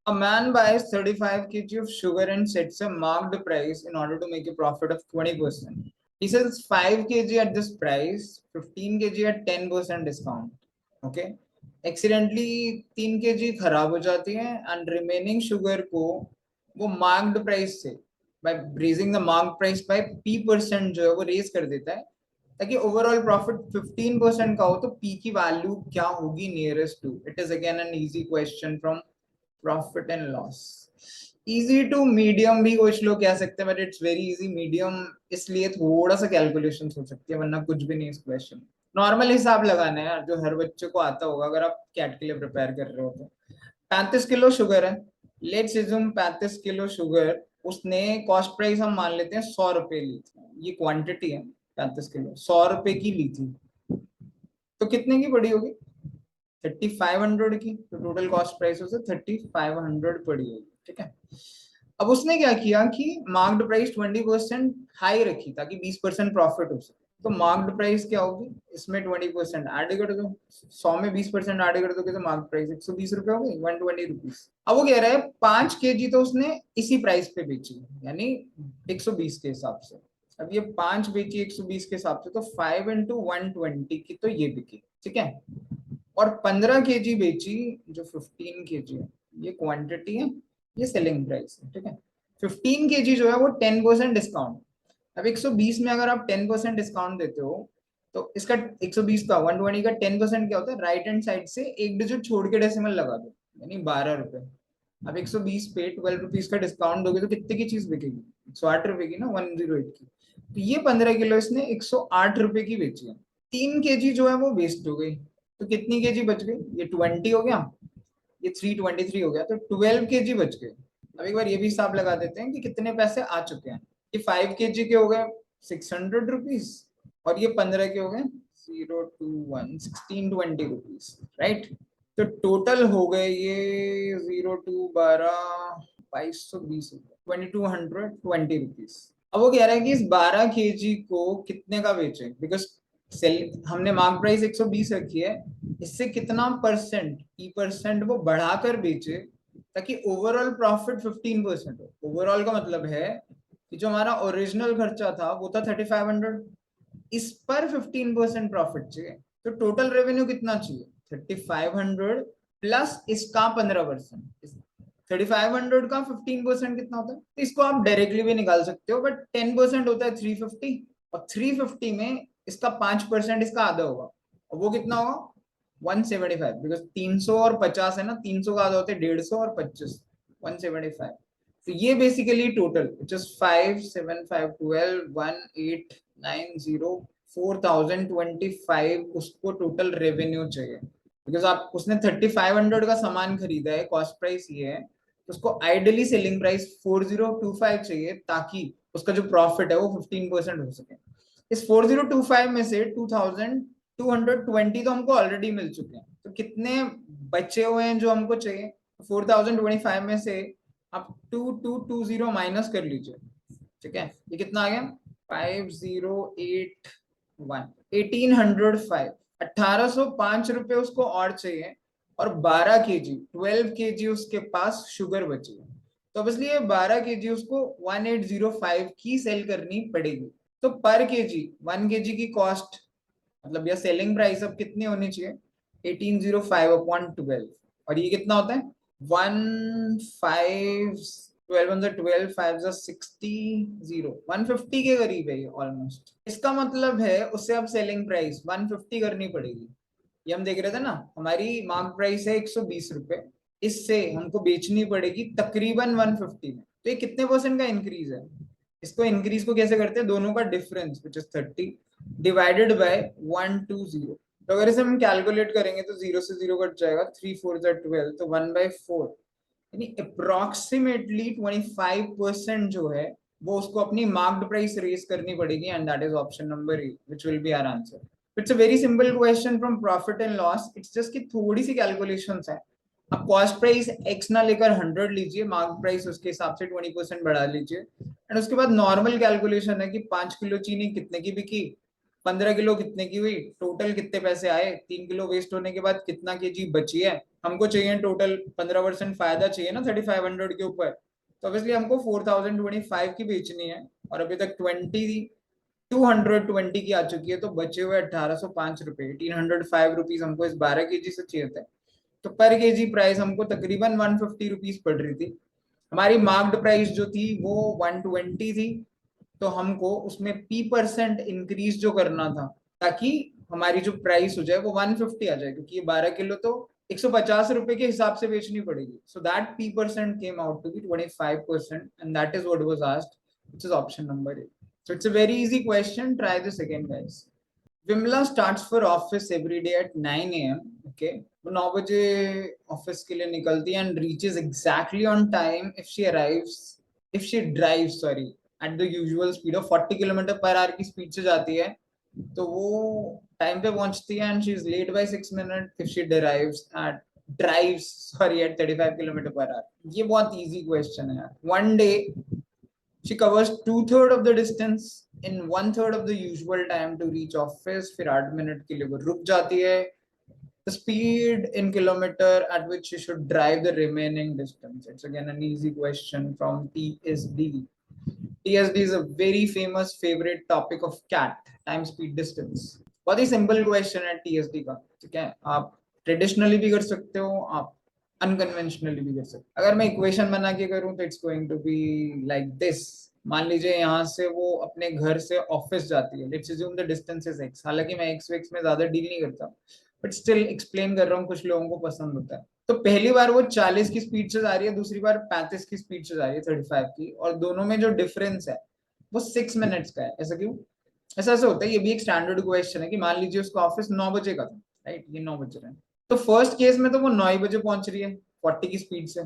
A man buys 35 kg of sugar and sets a marked price in order to make a profit of 20%. He sells 5 kg at this price, 15 kg at 10% discount. Okay. Accidentally 3 kg खराब हो जाती है and remaining sugar को वो marked price से by raising the marked price by p% जो है वो रेज कर देता है ताकि ओवरऑल प्रॉफिट 15% का हो तो p की वैल्यू क्या होगी nearest to. It is again an easy question from profit and loss. Easy to medium भी कुछ लोग कह सकते हैं but it's very easy. Medium इसलिए थोड़ा सा कैलकुलेशन हो सकती है वरना कुछ भी नहीं इस क्वेश्चन. नॉर्मल हिसाब लगाना है यार जो हर बच्चे को आता होगा अगर आप कैट के लिए प्रिपेयर कर रहे हो तो. 35 किलो शुगर है. Let's assume 35 kilo sugar. उसने कॉस्ट प्राइस हम मान लेते हैं 100 रुपए ली थी. ये क्वांटिटी है 35 किलो 100 रुपए की ली थी तो कितने की पड़ी होगी 3500 की. तो टोटल कॉस्ट प्राइस उसे 3500 पड़ी होगी. ठीक है. अब उसने क्या किया कि मार्क्ड प्राइस 20% हाई रखी ताकि 20% प्रॉफिट हो सके. तो मार्क्ड प्राइस क्या होगी इसमें 20% ऐड कर दो. 100 में 20% ऐड कर दोगे तो मार्क्ड प्राइस 120 रुपए हो गई 120 रुपीज. अब वो कह रहा है 5 kg तो उसने इसी प्राइस पे बेची यानी 120 के हिसाब से. अब ये 5 बेची 120 के हिसाब से तो 5 इंटू 120 की तो ये बिकी. ठीक है. और 15 kg बेची जो 15 kg है ये क्वांटिटी है ये सेलिंग प्राइस है. ठीक है. 15 kg जो है वो 10% डिस्काउंट. अब 120 में अगर आप 10% डिस्काउंट देते हो तो इसका 120 का 120 का 10% क्या होता है राइट हैंड साइड से एक डिजिट छोड़ के डेसिमल लगा दो यानी 12 रुपए. अब 120 पे 12 रुपीज का डिस्काउंट दोगे तो कितने की चीज बिकेगी 108 रुपए की ना 108 की. तो ये 15 किलो इसने 108 रुपए की बेची है. 3 kg जो है वो वेस्ट हो गई तो कितनी केजी बच गई ये 20 हो गया ये 323 हो गया तो 12 kg बच गए. अब एक बार ये भी हिसाब लगा देते हैं कि कितने पैसे आ चुके हैं. ये 5 kg के हो गए 600 रुपीज और ये 15 के हो गए 0 to 1 1620 रुपीज. राइट. तो टोटल हो गए ये 0 to 12 2220 2220 रुपीज. अब वो कह रहा है कि इस 12 kg को कितने का बेचे बिकॉज सेल हमने मार्क प्राइस 120 रखी है. इससे कितना परसेंट ई% वो बढ़ाकर बेचे ताकि ओवरऑल प्रॉफिट 15% हो. ओवरऑल का मतलब है कि जो हमारा ओरिजिनल खर्चा था वो था 3500. इस पर 15% प्रॉफिट चाहिए तो टोटल रेवेन्यू कितना चाहिए 3500 प्लस इसका 15%. 3500 का 15% कितना होता है तो इसको आप डायरेक्टली भी निकाल सकते हो बट 10% होता है 350 और 350 में इसका 5% इसका आधा होगा और वो कितना होगा 175 बिकॉज 300 और 50 है ना 300 का आधा होता है 150 और 25 175. तो ये बेसिकली टोटल विच इज 5 7 5 12 1 8 9 0 4025 उसको टोटल रेवेन्यू चाहिए बिकॉज आप उसने 3500 का सामान खरीदा है कॉस्ट प्राइस ये है तो उसको आइडियली सेलिंग प्राइस 4025 चाहिए ताकि उसका जो प्रॉफिट है वो 15% हो सके. इस 4025 में से 2220 तो हमको ऑलरेडी मिल चुके हैं तो कितने बचे हुए हैं जो हमको चाहिए 4025 में से आप 2220 माइनस कर लीजिए. ठीक है. ये कितना आ गया 5081 1805 1805 रुपए उसको और चाहिए और 12 kg 12 kg उसके पास शुगर बची है तो अब इसलिए 12 kg उसको 1805 की सेल करनी पड़ेगी. तो पर केजी 1 kg की कॉस्ट मतलब या सेलिंग प्राइस अब कितनी होनी चाहिए 1805/12 और ये कितना होता है 150 के करीब है ये ऑलमोस्ट. इसका मतलब है उससे अब सेलिंग प्राइस 150 करनी पड़ेगी. ये हम देख रहे थे ना हमारी मार्क प्राइस है 120 रुपए. इससे हमको बेचनी पड़ेगी तकरीबन 150 में. तो ये कितने परसेंट का इंक्रीज है. इसको इंक्रीज को कैसे करते हैं दोनों का difference which is 30 divided by 120. तो अगर इसे हम कैलकुलेट करेंगे तो 0 से 0 कट जाएगा 3 4 12 तो 1/4 यानी अप्रोक्सीमेटली 25% जो है वो उसको अपनी मार्क्ड प्राइस रेज करनी पड़ेगी and that is option number A which will be our answer. It's a very simple question from profit and loss. It's just कि थोड़ी सी कैलकुलेशंस है. आप कॉस्ट प्राइस एक्स ना लेकर 100 लीजिए मार्क प्राइस उसके हिसाब से 20% बढ़ा लीजिए एंड उसके बाद नॉर्मल कैलकुलेशन है कि 5 किलो चीनी कितने की बिकी 15 किलो कितने की हुई, टोटल कितने पैसे आए, 3 किलो वेस्ट होने के बाद कितना केजी बची है, हमको चाहिए टोटल 15% फायदा चाहिए ना 3500 के ऊपर, तो ऑब्वियसली हमको 4025 की बेचनी है, और अभी तक 220 की आ चुकी है, तो बचे हुए 1805 रुपए, 1805 रुपीज हमको इस 12 केजी से चाहिए थे। तो पर केजी प्राइस हमको तकरीबन 150 रुपीज पड़ रही थी। हमारी मार्क्ड प्राइस जो थी वो 120 थी, तो हमको उसमें P% इंक्रीज जो करना था, ताकि हमारी जो प्राइस हो जाए वो 150 आ जाए, क्योंकि ये 12 किलो तो 150 रुपए के हिसाब से बेचनी पड़ेगी। So that P% came out to be 25%, and that is what was asked, which is option number A. So it's a very easy question. Try this again, guys. Vimla starts for office every day at 9 a.m. Okay, वो 9 बजे office के लिए निकलती है and reaches exactly on time if she drives, sorry, at the usual speed of 40 kilometre per our की speed से जाती है, तो वो टाइम पे पहुंचती है, and she is late by 6 minutes if she drives sorry at 35 kilometre per our. ये बहुत easy question है यार। One day she covers 2/3 of the distance in 1/3 of the usual time to reach office, फिर 8 minute के लिए वो रुक जाती है। The speed in kilometer at which she should drive the remaining distance. It's again an easy question from TSD. TSD is a very famous favorite topic of CAT, time speed distance. बहुत ही simple question है TSD का, ठीक है। आप traditionally भी कर सकते हो, आप अनकन्वेंशनली भी कर सकते हो। अगर मैं इक्वेशन बना के करूं तो it's going to be like this. मान लीजिए यहाँ से वो अपने घर से ऑफिस जाती है, let's assume the distance is x, हालांकि मैं x वेक्स में ज्यादा डील नहीं करता, बट स्टिल एक्सप्लेन कर रहा हूँ, कुछ लोगों को पसंद होता है। तो पहली बार वो 40 की स्पीड से जा रही है, दूसरी बार 35 की स्पीड से जा रही है, 35 की, और दोनों में जो डिफरेंस है वो 6 मिनट्स का है। ऐसा क्यों? ऐसा होता है, ये भी एक स्टैंडर्ड क्वेश्चन है कि मान लीजिए उसका ऑफिस 9 बजे का था, राइट, ये 9 बज रहे हैं, तो फर्स्ट केस में तो वो 9 बजे पहुंच रही है 40 की स्पीड से,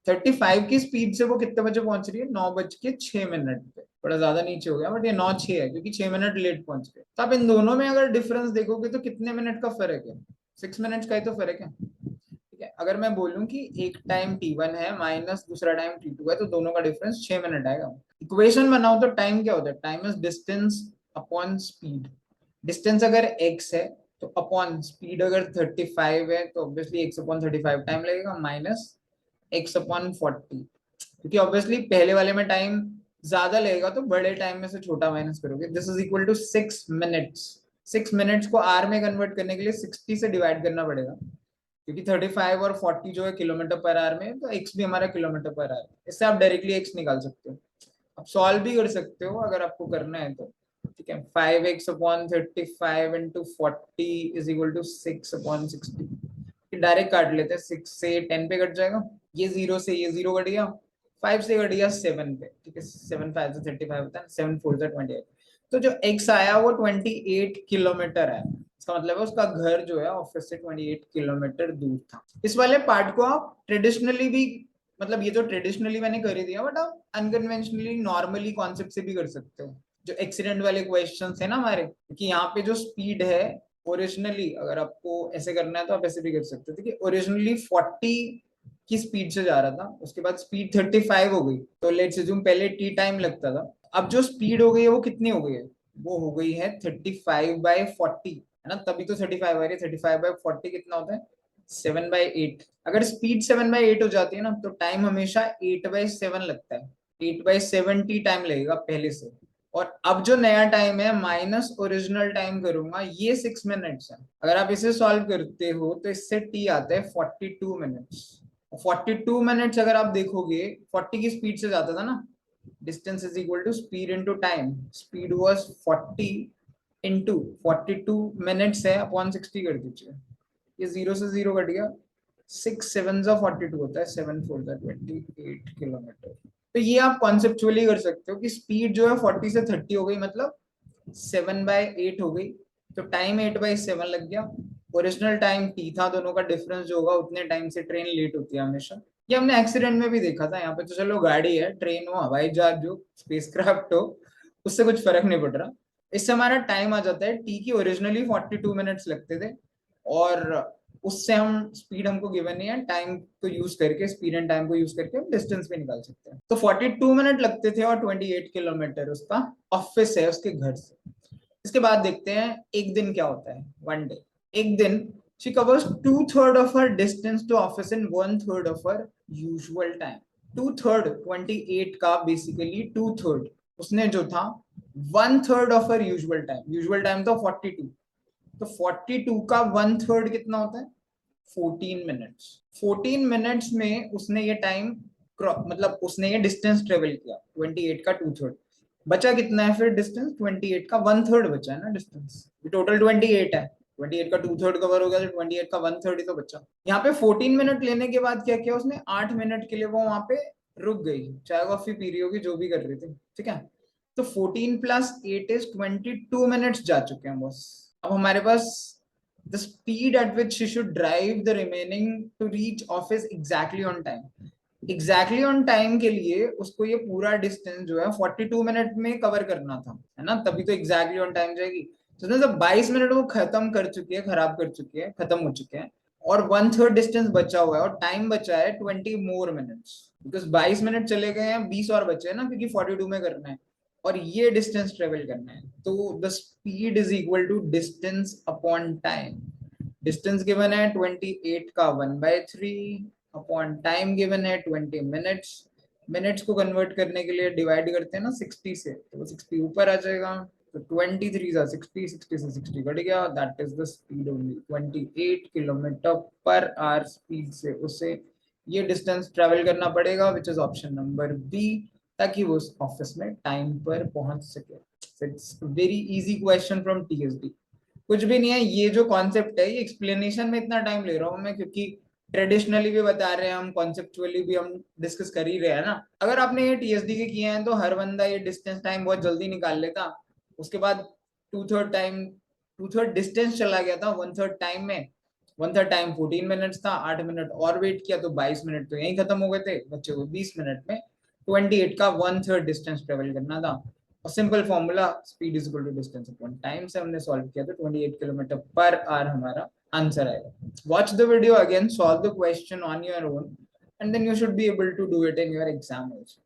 35 की स्पीड से वो कितने बजे पहुंच रही है, 9:06 पे। थोड़ा ज्यादा नीचे हो गया, बट ये 9:06 है क्योंकि 6 मिनट लेट पहुंच गए। तो आप इन दोनों में अगर डिफरेंस देखोगे तो कितने मिनट का फर्क है, 6 मिनट का ही तो फर्क है, ठीक है। अगर मैं बोलूं कि एक टाइम T1 है माइनस दूसरा टाइम T2 है, तो दोनों का डिफरेंस 6 मिनट आएगा। इक्वेशन बनाओ तो टाइम क्या होता है, time is distance upon speed. Distance अगर x है तो अपॉन स्पीड अगर 35 है तो ऑब्वियसली x/35 टाइम लगेगा, माइनस x/40, क्योंकि ऑब्वियसली पहले वाले में टाइम ज्यादा लगेगा तो बड़े टाइम में से छोटा माइनस करोगे। This is equal to 6 minutes. 6 minutes को आर में कन्वर्ट करने के लिए 60 से डिवाइड करना पड़ेगा, क्योंकि 35 और 40 जो है किलोमीटर पर आवर में, तो x भी हमारा किलोमीटर पर आवर, इससे आप डायरेक्टली x निकाल सकते हो। आप सॉल्व भी कर सकते हो अगर आपको करना है तो, ठीक है। 5x/35 into 40 is equal to 6/60। Direct काट लेते हैं, 6 से 10 पे कट जाएगा, ये 0 से ये 0 कट गया, 5 से कट गया 7 पे, ठीक है। 7 5 से 35 होता है, 7 4 से 28। तो जो x आया वो 28 किलोमीटर है, इसका मतलब है उसका घर जो है ऑफिस से 28 किलोमीटर दूर था। इस वाले पार्ट को आप ट्रेडिशनली भी, मतलब ये तो ट्रेडिशनली मैंने कर ही दिया, बट आप अनकन्वेंशनली नॉर्मली कॉन्सेप्ट से भी कर सकते हो, जो एक्सीडेंट वाले क्वेश्चंस है ना हमारे, क्योंकि यहाँ पे जो स्पीड है ओरिजिनली, अगर आपको ऐसे करना है तो आप ऐसे भी कर सकते हो, ठीक है। ओरिजिनली 40 की स्पीड से जा रहा था, उसके बाद स्पीड 35 हो गई, तो लेट्स अज्यूम पहले टी टाइम लगता था, अब जो स्पीड हो गई है वो कितनी हो गई है, वो हो गई है 35/40, है ना, तभी तो 35 आ रही है। 35/40 कितना होता है, 7/8। अगर स्पीड 7/8 हो जाती है ना, तो टाइम हमेशा 8/7 लगता है, 8/7 टी टाइम लगेगा पहले से। और अब जो नया टाइम है माइनस ओरिजिनल टाइम करूंगा, ये 6 मिनट्स है। अगर आप इसे सॉल्व करते हो तो इससे टी आता है 42 मिनट्स। 42 मिनट्स अगर आप देखोगे 40 की स्पीड से जाता था ना, distance is equal to speed into time, speed was 40 into 42 minutes है अपॉन 60 कर दीजिए, ये 0 से 0 कट गया, 6 7 42 होता है, 7 4 28 किलोमीटर। तो ये आप कॉन्सेप्चुअली कर सकते हो कि स्पीड जो है 40 से 30 हो गई, मतलब 7/8 हो गई, तो टाइम 8/7 लग गया। ओरिजिनल टाइम टी था, दोनों का डिफरेंस जो होगा उतने टाइम से ट्रेन लेट होती है हमेशा। ये हमने एक्सीडेंट में भी देखा था, यहाँ पे तो चलो गाड़ी है, ट्रेन हो, हवाई जहाज हो, स्पेसक्राफ्ट हो, उससे कुछ फर्क नहीं पड़ रहा। इससे हमारा टाइम आ जाता है टी की ओरिजिनली 42 मिनट्स लगते थे, और उससे हम स्पीड हमको गिवन नहीं है, टाइम को यूज करके, स्पीड एंड टाइम को यूज करके हम डिस्टेंस भी निकाल सकते हैं। तो 42 मिनट लगते थे और 28 किलोमीटर उसका ऑफिस है उसके घर से। इसके बाद देखते हैं एक दिन क्या होता है, वन डे। एक दिन she covers 2/3 of her distance to office in 1/3 of her usual time. 2/3 28 का बेसिकली 2/3 उसने जो था 1/3 of her usual time, usual time तो 42, तो 42 का 1/3 कितना होता है 14 मिनट्स। 14 मिनट्स में उसने ये टाइम मतलब उसने ये डिस्टेंस ट्रेवल किया 28 का 2/3। बचा कितना है फिर डिस्टेंस, 28 का 1/3 बचा है ना डिस्टेंस, टोटल 28 है, 28 का 2/3 कवर हो गया तो 28 का 1/3 ही तो बचा। यहाँ पे 14 मिनट लेने के बाद क्या किया उसने, 8 मिनट के लिए वो वहां पे रुक गई, चाय कॉफी पी रही होगी, जो भी कर रही थी, ठीक है। तो 14 + 8 इज 22 मिनट्स जा चुके हैं बस। अब हमारे पास the speed at which she should drive the remaining to reach office exactly on time. Exactly on time के लिए उसको ये पूरा डिस्टेंस जो है 42 मिनट में कवर करना था, है ना, तभी तो एग्जैक्टली ऑन टाइम जाएगी। तो उसने जब 22 मिनट वो खत्म कर चुकी है, खराब कर चुकी है, खत्म हो चुके हैं, और 1/3 डिस्टेंस बचा हुआ है और टाइम बचा है 20 मोर मिनट्स, बिकॉज 22 मिनट चले गए हैं, 20 और बचे हैं ना, क्योंकि 42 में करना है और ये डिस्टेंस ट्रेवल करना है। तो the speed is equal to distance upon time. Distance given है 28 का 1/3 अपॉन टाइम गिवन है 20 मिनट्स। मिनट्स को कन्वर्ट करने के लिए डिवाइड करते हैं ना 60 से, तो 60 ऊपर आ जाएगा, तो 23 सा 60, 60 से 60 कट गया, that is the speed only 28 kilometre per hour speed से उसे ये डिस्टेंस ट्रेवल करना पड़ेगा, which is option number B, ताकि वो उस ऑफिस में टाइम पर पहुंच सके। It's very easy question from TSD, कुछ भी नहीं है। ये जो कॉन्सेप्ट है, ये एक्सप्लेनेशन में इतना टाइम ले रहा हूँ मैं, क्योंकि ट्रेडिशनली भी बता रहे हैं हम, कॉन्सेप्चुअली भी हम डिस्कस कर ही रहे हैं ना। अगर आपने ये टीएसडी के किए हैं तो हर बंदा ये डिस्टेंस टाइम बहुत जल्दी निकाल लेता, उसके बाद 2/3 डिस्टेंस चला गया था 1/3 टाइम में। 1/3 टाइम 14 मिनट्स था, 8 मिनट और वेट किया तो 22 मिनट तो यही खत्म हो गए थे, बच्चे को 20 मिनट में 28 का 1/3 डिस्टेंस ट्रेवल करना था। और simple formula speed is equal to distance upon time से हमने सॉल्व किया, तो 28 किलोमीटर पर आवर हमारा आंसर आएगा। Watch the video again, solve the question on your own, and then you should be able to do it in your exam also.